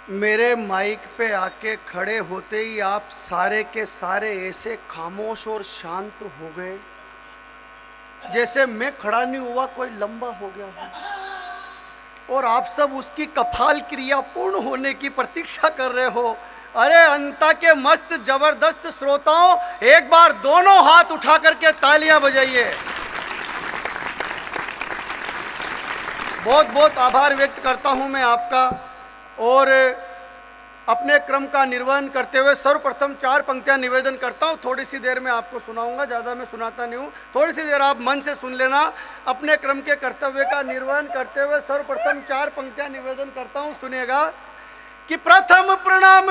मेरे माइक पे आके खड़े होते ही आप सारे के सारे ऐसे खामोश और शांत हो गए जैसे मैं खड़ा नहीं हुआ कोई लंबा हो गया हो, और आप सब उसकी कपाल क्रिया पूर्ण होने की प्रतीक्षा कर रहे हो। अरे अंता के मस्त जबरदस्त श्रोताओं, एक बार दोनों हाथ उठा करके तालियां बजाइए। बहुत बहुत आभार व्यक्त करता हूं मैं आपका। और अपने क्रम का निर्वहन करते हुए सर्वप्रथम 4 पंक्तियां निवेदन करता हूं। थोड़ी सी देर में आपको सुनाऊंगा, ज़्यादा मैं सुनाता नहीं हूं, थोड़ी सी देर आप मन से सुन लेना। अपने क्रम के कर्तव्य का निर्वहन करते हुए सर्वप्रथम 4 पंक्तियां निवेदन करता हूं, सुनिएगा। कि प्रथम प्रणाम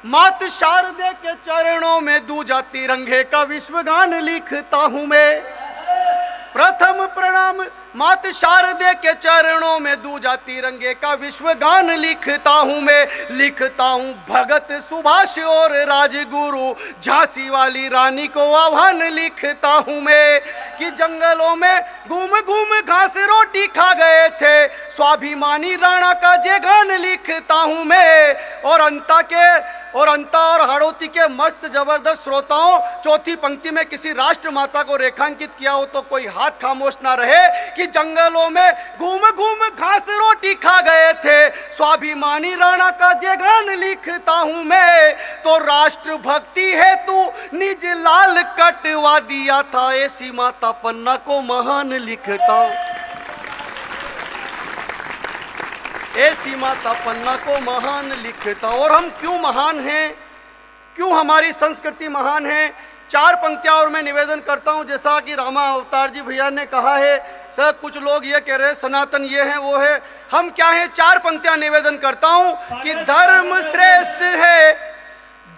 मात शारदे के चरणों में, दूजा तिरंगे का विश्वगान लिखता हूं मैं। प्रथम प्रणाम मात शारदे के चरणों में, दूजा तिरंगे का विश्वगान लिखता हूं मैं। लिखता हूं भगत सुभाष और राजगुरु झांसी वाली रानी को आह्वान लिखता हूं मैं। कि जंगलों में घूम घूम घास रोटी खा गए थे स्वाभिमानी राणा का जयगान लिखता हूं मैं। और अंता और हाड़ौती के मस्त जबरदस्त श्रोताओं, चौथी पंक्ति में किसी राष्ट्र माता को रेखांकित किया हो तो कोई हाथ खामोश ना रहे। कि जंगलों में घूम घूम घास रोटी खा गए थे स्वाभिमानी राणा का जयगान लिखता हूं मैं। तो राष्ट्र भक्ति है तू निज लाल कटवा दिया था, ऐसी माता पन्ना को महान लिखता हूं। ऐसी माता पन्ना को महान लिखता। और हम क्यों महान हैं, क्यों हमारी संस्कृति महान है, 4 पंक्तियां और मैं निवेदन करता हूं। जैसा कि रामा अवतार जी भैया ने कहा है, सर कुछ लोग ये कह रहे हैं सनातन ये है वो है, हम क्या है, 4 पंक्तियां निवेदन करता हूं। कि धर्म श्रेष्ठ है,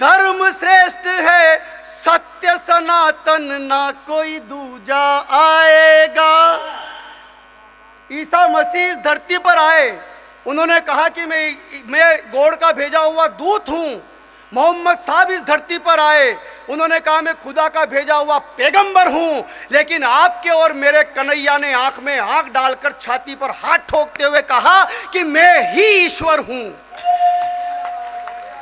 धर्म श्रेष्ठ है, सत्य सनातन ना कोई दूजा आएगा। ईसा मसीह इस धरती पर आए, उन्होंने कहा कि मैं गॉड का भेजा हुआ दूत हूं। मोहम्मद साहब इस धरती पर आए, उन्होंने कहा मैं खुदा का भेजा हुआ पैगंबर हूं। लेकिन आपके और मेरे कन्हैया ने आंख में आंख डालकर छाती पर हाथ ठोकते हुए कहा कि मैं ही ईश्वर हूं।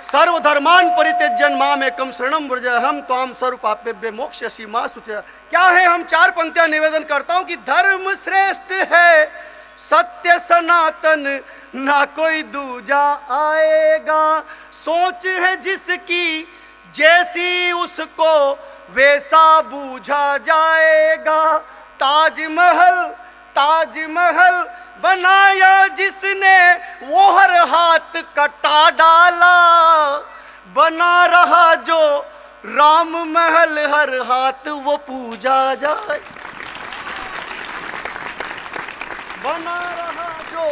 सर्वधर्मान परित्यज्य मामेकं शरणं व्रज अहं त्वां सर्वपापेभ्यो मोक्ष्यसि मा शुचः। क्या है, हम 4 पंक्तियां निवेदन करता हूं। कि धर्म श्रेष्ठ है, सत्य सनातन ना कोई दूजा आएगा। सोच है जिसकी जैसी उसको वैसा बूझा जाएगा। ताजमहल ताजमहल बनाया जिसने वो हर हाथ कटा डाला। बना रहा जो राम महल हर हाथ वो पूजा जाए। बना रहा जो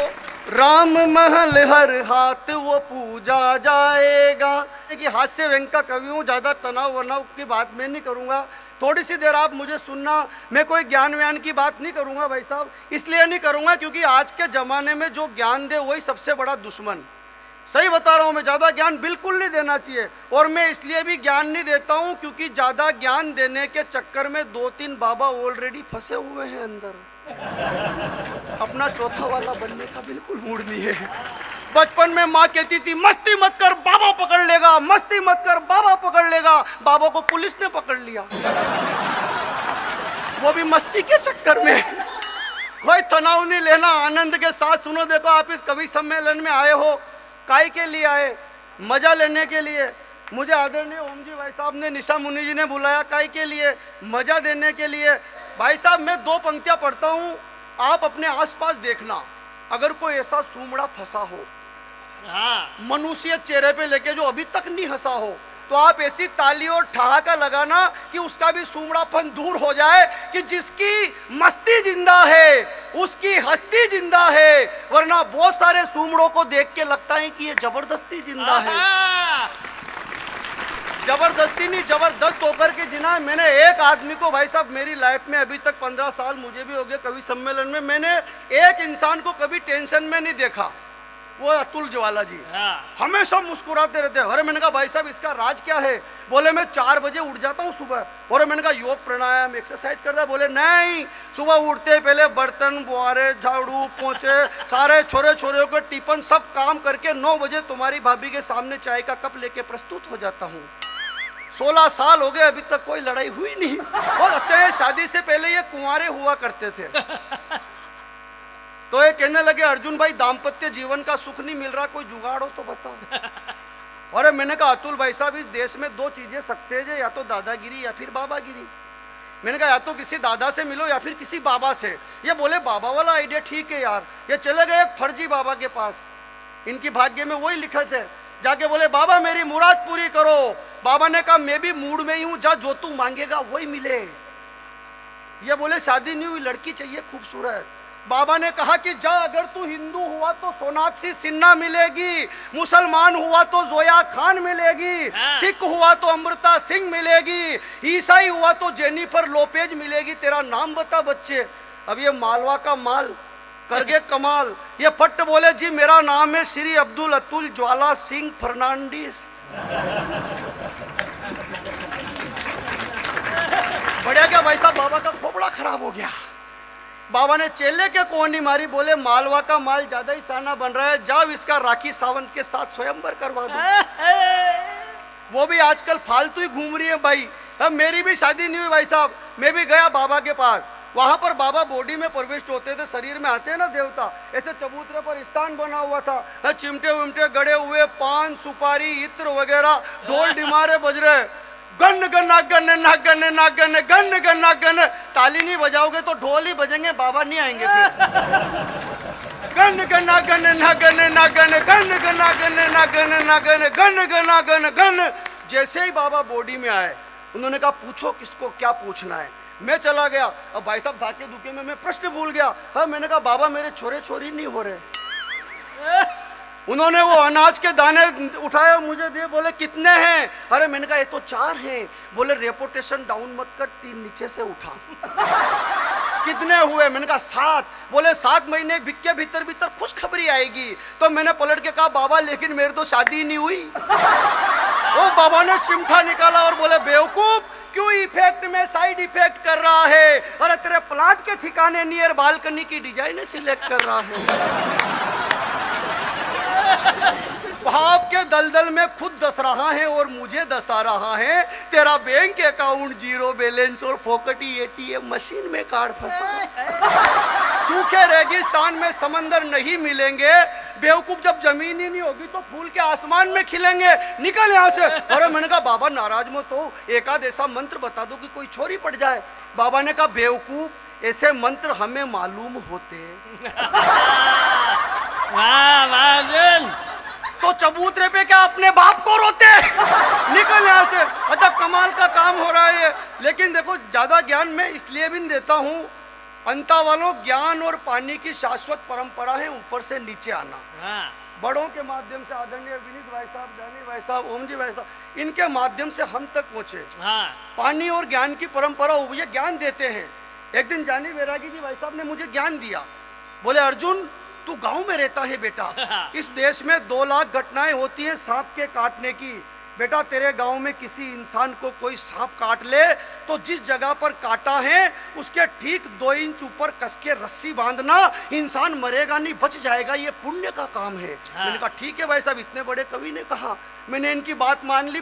राम महल हर हाथ वो पूजा जाएगा। कि हास्य व्यंग का कवि हूँ, ज़्यादा तनाव वनाव की बात मैं नहीं करूँगा। थोड़ी सी देर आप मुझे सुनना, मैं कोई ज्ञान व्यान की बात नहीं करूँगा भाई साहब। इसलिए नहीं करूँगा क्योंकि आज के ज़माने में जो ज्ञान दे वही सबसे बड़ा दुश्मन। सही बता रहा हूँ मैं, ज़्यादा ज्ञान बिल्कुल नहीं देना चाहिए। और मैं इसलिए भी ज्ञान नहीं देता हूँ क्योंकि ज़्यादा ज्ञान देने के चक्कर में 2-3 बाबा ऑलरेडी फंसे हुए हैं अंदर। अपना चौथा वाला बनने का बिल्कुल मूड नहीं है। बचपन में माँ कहती थी मस्ती मत कर बाबा पकड़ लेगा, मस्ती मत कर बाबा पकड़ लेगा। बाबा को पुलिस ने पकड़ लिया, वो भी मस्ती के चक्कर में। कोई तनाव नहीं लेना, आनंद के साथ सुनो। देखो आप इस कवि सम्मेलन में आए हो, काहे के लिए आए, मजा लेने के लिए। मुझे आदरणीय ओम जी भाई साहब ने, निशा मुनि जी ने बुलाया, काहे के लिए, मजा देने के लिए। भाई साहब मैं 2 पंक्तियां पढ़ता हूँ, आप अपने आसपास देखना। अगर कोई ऐसा सूमड़ा फंसा हो, मनुष्य चेहरे पे लेके जो अभी तक नहीं हंसा हो, तो आप ऐसी ताली और ठहाका लगाना कि उसका भी सूमड़ापन दूर हो जाए। कि जिसकी मस्ती जिंदा है उसकी हस्ती जिंदा है, वरना बहुत सारे सूमड़ों को देख के लगता है कि ये जबरदस्ती जिंदा है। जबरदस्ती नहीं, जबरदस्त होकर के जिना। मैंने एक आदमी को भाई साहब मेरी लाइफ में अभी तक 15 साल मुझे भी हो गए कवि सम्मेलन में, मैंने एक इंसान को कभी टेंशन में नहीं देखा। वो अतुल ज्वाला जी हाँ। हमेशा मुस्कुराते रहते हैं। अरे मैंने कहा भाई साहब इसका राज क्या है? बोले मैं 4 बजे उठ जाता हूँ सुबह। और मैंने कहा योग प्राणायाम एक्सरसाइज करता है? बोले नहीं, सुबह उठते पहले बर्तन बुआरे झाड़ू पोंछे सारे छोरे छोरियों के टिफिन सब काम करके 9 बजे तुम्हारी भाभी के सामने चाय का कप लेके प्रस्तुत हो जाता हूँ। 16 साल हो गए अभी तक कोई लड़ाई हुई नहीं। बहुत अच्छा है, शादी से पहले ये कुंवारे हुआ करते थे। तो ये कहने लगे अर्जुन भाई दाम्पत्य जीवन का सुख नहीं मिल रहा, कोई जुगाड़ हो तो बताओ। अरे मैंने कहा अतुल भाई साहब इस देश में 2 चीजें सक्सेस है, या तो दादागिरी या फिर बाबागिरी। मैंने कहा या तो किसी दादा से मिलो या फिर किसी बाबा से। ये बोले बाबा वाला आइडिया ठीक है यार। ये चले गए एक फर्जी बाबा के पास, इनकी भाग्य में वही लिखे थे। जाके बोले बाबा मेरी मुराद पूरी करो। बाबा ने कहा मैं भी मूड में ही हूं, जा जो तू मांगेगा वही मिले। ये बोले शादी नहीं हुई, लड़की चाहिए खूबसूरत। बाबा ने कहा कि जा अगर तू हिंदू हुआ तो सोनाक्षी सिन्हा मिलेगी, मुसलमान हुआ तो जोया खान मिलेगी, सिख हुआ तो अमृता सिंह मिलेगी, ईसाई हुआ तो जेनिफर लोपेज मिलेगी। तेरा नाम बता बच्चे। अब ये मालवा का माल करगे कमाल। ये फट बोले जी मेरा नाम है श्री अब्दुल अतुल ज्वाला सिंह फर्नांडिस। बढ़िया क्या भाई साहब? बाबा का खोपड़ा खराब हो गया। बाबा ने चेले के कोहनी मारी, बोले मालवा का माल ज्यादा ही शाना बन रहा है, जाओ इसका राखी सावंत के साथ स्वयंवर करवा दो। वो भी आजकल फालतू ही घूम रही है भाई। अब मेरी भी शादी नहीं हुई भाई साहब, मैं भी गया बाबा के पास। वहां पर बाबा बॉडी में प्रविष्ट होते थे, शरीर में आते हैं ना देवता, ऐसे चबूतरे पर स्थान बना हुआ था। चिमटे विमटे गड़े हुए, पान सुपारी इत्र वगैरह, ढोल डिमारे बज रहे। गन गन्ना गन ना गन ना गन गन गन्ना गन। ताली नहीं बजाओगे तो ढोल ही बजेंगे, बाबा नहीं आएंगे फिर। गन गन्ना गन ना गन ना गन गन गन्ना गन ना गन ना गन गन गन्ना गन गन। जैसे ही बाबा बॉडी में आए उन्होंने कहा पूछो किसको क्या पूछना है। मैं चला गया। अब भाई साहब धाके धुके में मैं प्रश्न भूल गया। हाँ मैंने कहा बाबा मेरे छोरे छोरी नहीं हो रहे। उन्होंने वो अनाज के दाने उठाए मुझे दिए, बोले कितने हैं? अरे मैंने कहा ये तो 4 हैं। बोले रेपुटेशन डाउन मत कर, 3 नीचे से उठा। कितने हुए? मैंने कहा 7। बोले 7 महीने के भीतर भीतर खुशखबरी आएगी। तो मैंने पलट के कहा बाबा लेकिन मेरी तो शादी नहीं हुई। वो बाबा ने चिमटा निकाला और बोले बेवकूफ क्यों इफेक्ट में साइड इफेक्ट कर रहा है? अरे तेरे प्लांट के ठिकाने नियर बालकनी की डिजाइन सिलेक्ट कर रहा है। भाव के दलदल में खुद दस रहा है और मुझे दसा रहा है। तेरा बैंक अकाउंट 0 बैलेंस और फोकटी एटीएम मशीन में कार्ड फंसा। सूखे रेगिस्तान में समंदर नहीं मिलेंगे। बेवकूफ जब जमीन ही नहीं होगी तो फूल के आसमान में खिलेंगे। निकल यहाँ से। अरे मैंने कहा बाबा नाराज मत हो, एक आध ऐसा मंत्र बता दो कि कोई छोरी पड़ जाए। बाबा ने कहा बेवकूफ ऐसे मंत्र हमें मालूम होते। तो चबूतरे पे क्या अपने बाप को रोते? निकल यहाँ से। अच्छा कमाल का काम हो रहा है। लेकिन देखो ज्यादा ज्ञान मैं इसलिए भी नहीं देता हूँ, अंता वालों ज्ञान और पानी की शाश्वत परंपरा है ऊपर से नीचे आना। बड़ों के माध्यम से आदरणीय विनीत भाई साहब, जानी भाई साहब, ओम जी भाई साहब, इनके माध्यम से हम तक पहुंचे। पानी और ज्ञान की परंपरा ये ज्ञान देते हैं। एक दिन जानी वैरागी जी भाई साहब ने मुझे ज्ञान दिया। बोले अर्जुन तू गांव में रहता है बेटा, इस देश में 2 लाख घटनाएं होती हैं सांप के काटने की। बेटा तेरे गांव में किसी इंसान को कोई सांप काट ले तो जिस जगह पर काटा है उसके ठीक 2 इंच ऊपर कस के रस्सी बांधना, इंसान मरेगा नहीं, बच जाएगा, ये पुण्य का काम है। मैंने कहा ठीक है भाई साहब, इतने बड़े कवि ने कहा। मैंने इनकी बात मान ली।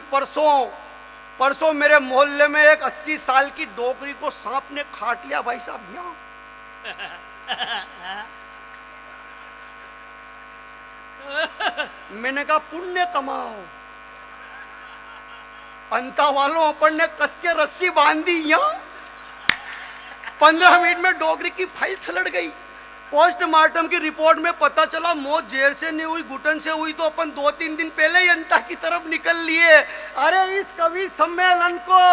परसों मेरे मोहल्ले में एक 80 साल की डोगरी को सांप ने काट लिया भाई साहब। मैंने कहा पुण्य कमाओ। अंता वालों अपन ने कस के रस्सी बांधी। यहाँ 15 मिनट में डोगरी की फाइल सलट गई। पोस्टमार्टम की रिपोर्ट में पता चला मौत जेर से नहीं हुई, घुटन से हुई। तो अपन 2-3 दिन पहले ही अंता की तरफ निकल लिए। अरे इस कवि सम्मेलन को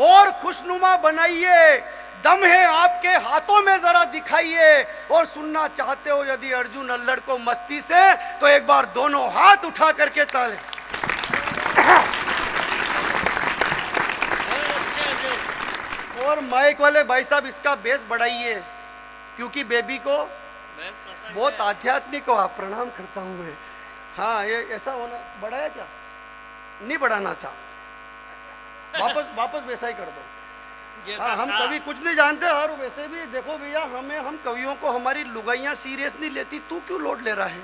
और खुशनुमा बनाइए, दम है आपके हाथों में जरा दिखाइए। और सुनना चाहते हो यदि अर्जुन अल्लड़ को मस्ती से, तो एक बार दोनों हाथ उठा करके ताले। और माइक वाले भाई साहब इसका बेस बढ़ाइए, क्योंकि बेबी को बहुत आध्यात्मिक हो आप, प्रणाम करता हूँ मैं। हाँ, ये ऐसा होना बढ़ाया क्या? नहीं बढ़ाना था, वापस वापस वैसा ही कर दो। हाँ, हम कभी कुछ नहीं जानते। और वैसे भी देखो भैया, हम कवियों को हमारी लुगाइयाँ सीरियस नहीं लेती, तू क्यों लोड ले रहा है?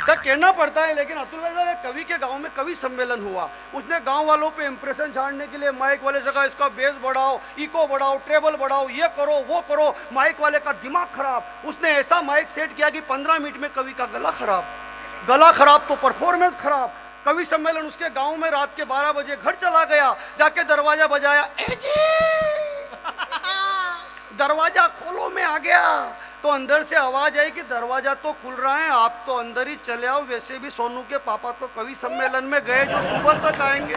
तो कहना पड़ता है। लेकिन अतुल भाई साहब, एक कवि के गांव में कवि सम्मेलन हुआ, उसने गांव वालों पे इंप्रेशन झाड़ने के लिए माइक वाले से कहा इसका बेस बढ़ाओ, इको बढ़ाओ, ट्रेबल बढ़ाओ, ये करो वो करो। माइक वाले का दिमाग खराब, उसने ऐसा माइक सेट किया कि 15 मिनट में कवि का गला खराब, गला खराब तो परफॉर्मेंस खराब। कवि सम्मेलन उसके गांव में रात के 12 बजे घर चला गया, जाके दरवाजा बजाया, दरवाजा खोलो, मैं आ गया। तो अंदर से आवाज आई कि दरवाजा तो खुल रहा है, आप तो अंदर ही चले आओ, वैसे भी सोनू के पापा तो कवि सम्मेलन में गए जो सुबह तक आएंगे।